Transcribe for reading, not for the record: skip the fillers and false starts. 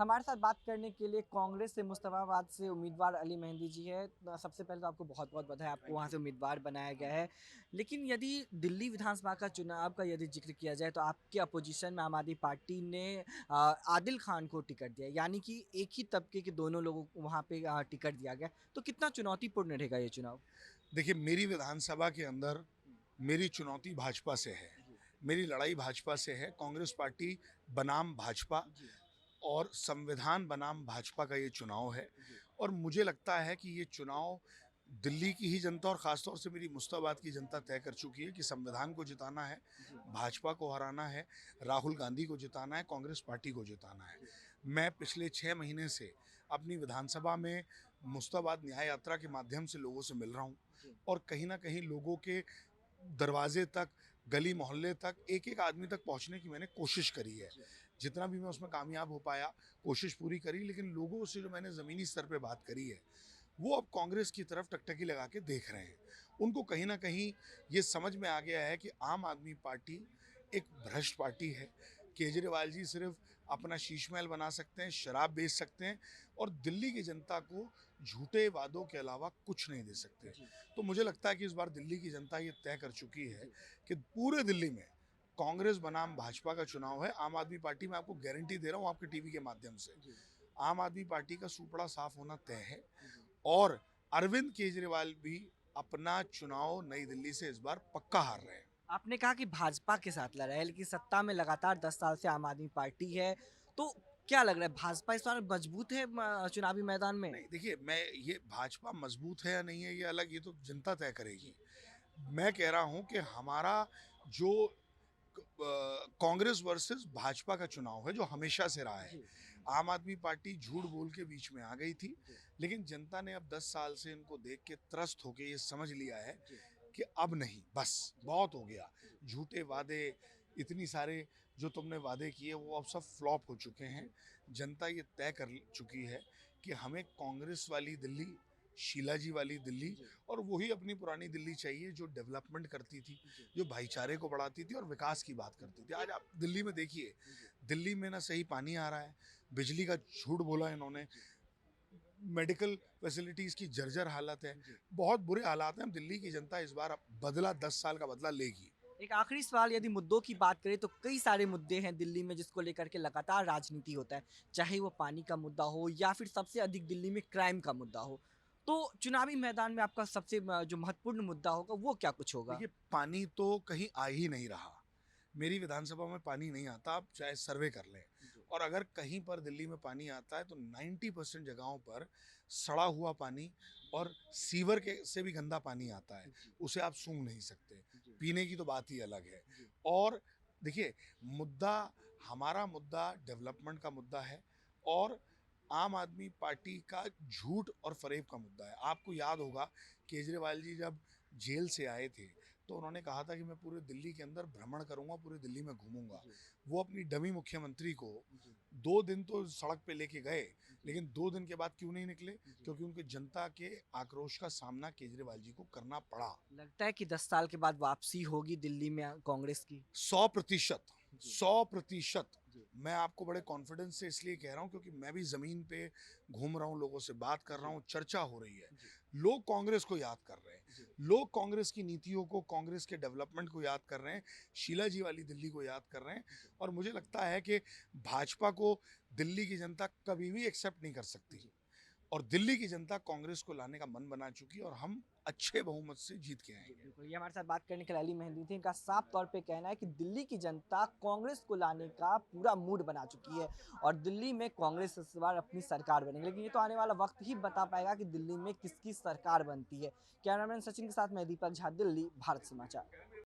हमारे साथ बात करने के लिए कांग्रेस से मुस्तफाबाद से उम्मीदवार अली मेहंदी जी है। सबसे पहले तो आपको बहुत-बहुत बधाई, आपको वहाँ से उम्मीदवार बनाया गया है। लेकिन यदि दिल्ली विधानसभा का चुनाव का यदि ज़िक्र किया जाए तो आपके अपोजिशन में आम आदमी पार्टी ने आदिल खान को टिकट दिया, यानी कि एक ही तबके के दोनों लोगों को वहाँ पे टिकट दिया गया। तो कितना चुनौतीपूर्ण रहेगा ये चुनाव? देखिए, मेरी विधानसभा के अंदर मेरी चुनौती भाजपा से है। जी, मेरी लड़ाई भाजपा से है। कांग्रेस पार्टी बनाम भाजपा जी, और संविधान बनाम भाजपा का ये चुनाव है जी, और मुझे लगता है कि ये चुनाव दिल्ली की ही जनता और ख़ासतौर से मेरी मुस्ताबाद की जनता तय कर चुकी है कि संविधान को जिताना है, जी, भाजपा को हराना है, राहुल गांधी को जिताना है, कांग्रेस पार्टी को जिताना है। जी, मैं पिछले 6 महीने से अपनी विधानसभा में मुस्ताबाद न्याय यात्रा के माध्यम से लोगों से मिल रहा हूँ जी, और कहीं न कहीं लोगों के दरवाजे तक, गली मोहल्ले तक, एक-एक आदमी तक पहुँचने की मैंने कोशिश करी है। जी, जितना भी मैं उसमें कामयाब हो पाया, कोशिश पूरी करी, लेकिन लोगों से जो मैंने ज़मीनी स्तर पे बात करी है, वो अब कांग्रेस की तरफ टकटकी लगा के देख रहे हैं। उनको कहीं न कहीं ये समझ में आ गया है कि आम आदमी पार्टी एक भ्रष्ट पार्टी है। केजरीवाल जी सिर्फ़ अपना शीश महल बना सकते हैं, शराब बेच सकते हैं और दिल्ली की जनता को झूठे वादों के अलावा कुछ नहीं दे सकते। जी, तो मुझे लगता है कि इस बार दिल्ली की जनता ये तय कर चुकी है जी, कि पूरे दिल्ली में कांग्रेस बनाम भाजपा का चुनाव है। आम आदमी पार्टी मैं आपको गारंटी दे रहा हूँ आपके टीवी के माध्यम से। जी, आम आदमी पार्टी का सूपड़ा साफ होना तय है जी। और अरविंद केजरीवाल भी अपना चुनाव नई दिल्ली से इस बार पक्का हार रहे हैं। आपने कहा कि भाजपा के साथ लड़ा है, लेकिन सत्ता में लगातार 10 साल से आम आदमी पार्टी है। तो क्या लग रहा है, भाजपा इस बार मजबूत है चुनावी मैदान में? नहीं देखिए, मैं ये भाजपा मजबूत है या नहीं है ये अलग, ये तो जनता तय करेगी। जी, मैं कह रहा हूँ कि हमारा जो कांग्रेस वर्सेस भाजपा का चुनाव है जो हमेशा से रहा है। जी, आम आदमी पार्टी झूठ बोल के बीच में आ गई थी, जी, लेकिन जनता ने अब 10 साल से इनको देख के त्रस्त होके ये समझ लिया है जी, कि अब नहीं, बस जी, बहुत हो गया। जी, झूठे वादे, इतनी सारे जो तुमने वादे किए वो अब सब फ्लॉप हो चुके हैं। जी, जनता ये तय कर चुकी है कि हमें कांग्रेस वाली दिल्ली, शीला जी वाली दिल्ली जी, और वही अपनी पुरानी दिल्ली चाहिए जो डेवलपमेंट करती थी, जी, जो भाईचारे को बढ़ाती थी और विकास की बात करती थी। आज आप दिल्ली में देखिए, जी, दिल्ली में ना सही पानी आ रहा है, बिजली का झूठ बोला इन्होंने, जी, मेडिकल फैसिलिटीज़ की जर्जर हालत है, जी। बहुत बुरे हालात हैं। दिल्ली की जनता इस बार बदला 10 साल का बदला लेगी। एक आखिरी सवाल, यदि मुद्दों की बात करें तो कई सारे मुद्दे हैं दिल्ली में जिसको लेकर के लगातार राजनीति होता है। चाहे वो पानी का मुद्दा हो या फिर सबसे अधिक दिल्ली में क्राइम का मुद्दा हो। तो चुनावी मैदान में आपका सबसे जो महत्वपूर्ण मुद्दा होगा वो क्या कुछ होगा? देखिए, पानी तो कहीं आ ही नहीं रहा। मेरी विधानसभा में पानी नहीं आता, आप चाहे सर्वे कर लें। जी, और अगर कहीं पर दिल्ली में पानी आता है तो 90% जगहों पर सड़ा हुआ पानी और सीवर के से भी गंदा पानी आता है। जी, उसे आप सूंघ नहीं सकते। जी, पीने की तो बात ही अलग है। जी, और देखिए, मुद्दा हमारा मुद्दा डेवलपमेंट का मुद्दा है और आम आदमी पार्टी का झूठ और फ़रेब का मुद्दा है। आपको याद होगा केजरीवाल जी जब जेल से आए थे, तो उन्होंने कहा था कि मैं पूरे दिल्ली के अंदर भ्रमण करूँगा, पूरे दिल्ली में घूमूँगा। जी, वो अपनी डमी मुख्यमंत्री को जी, 2 दिन तो सड़क पे लेके गए, जी, लेकिन 2 दिन के बाद क्यों नहीं निकले? जी। क्योंकि उनकी जनता के आक्रोश का सामना केजरीवाल जी को करना पड़ा। लगता है कि 10 साल के बाद वापसी होगी दिल्ली में कांग्रेस की? 100%, जी, 100%। जी, मैं आपको बड़े कॉन्फिडेंस से इसलिए कह रहा हूँ क्योंकि मैं भी ज़मीन पे घूम रहा हूँ, लोगों से बात कर रहा जी, हूँ, चर्चा हो रही है। जी, लोग कांग्रेस को याद कर रहे हैं, जी, लोग कांग्रेस की नीतियों को, कांग्रेस के डेवलपमेंट को याद कर रहे हैं, शीला जी वाली दिल्ली को याद कर रहे हैं जी, और मुझे लगता है कि भाजपा को दिल्ली की जनता कभी भी एक्सेप्ट नहीं कर सकती। जी। और दिल्ली की जनता कांग्रेस को लाने का मन बना चुकी है और हम अच्छे बहुमत से जीत के जी, आएँगे। बिल्कुल। ये हमारे साथ बात करने के लिए अली मेहंदी थे। इनका साफ तौर पे कहना है कि दिल्ली की जनता कांग्रेस को लाने का पूरा मूड बना चुकी है और दिल्ली में कांग्रेस इस बार अपनी सरकार बनेगी। लेकिन ये तो आने वाला वक्त ही बता पाएगा कि दिल्ली में किसकी सरकार बनती है। कैमरामैन सचिन के साथ मैं दीपक झा, दिल्ली, भारत समाचार।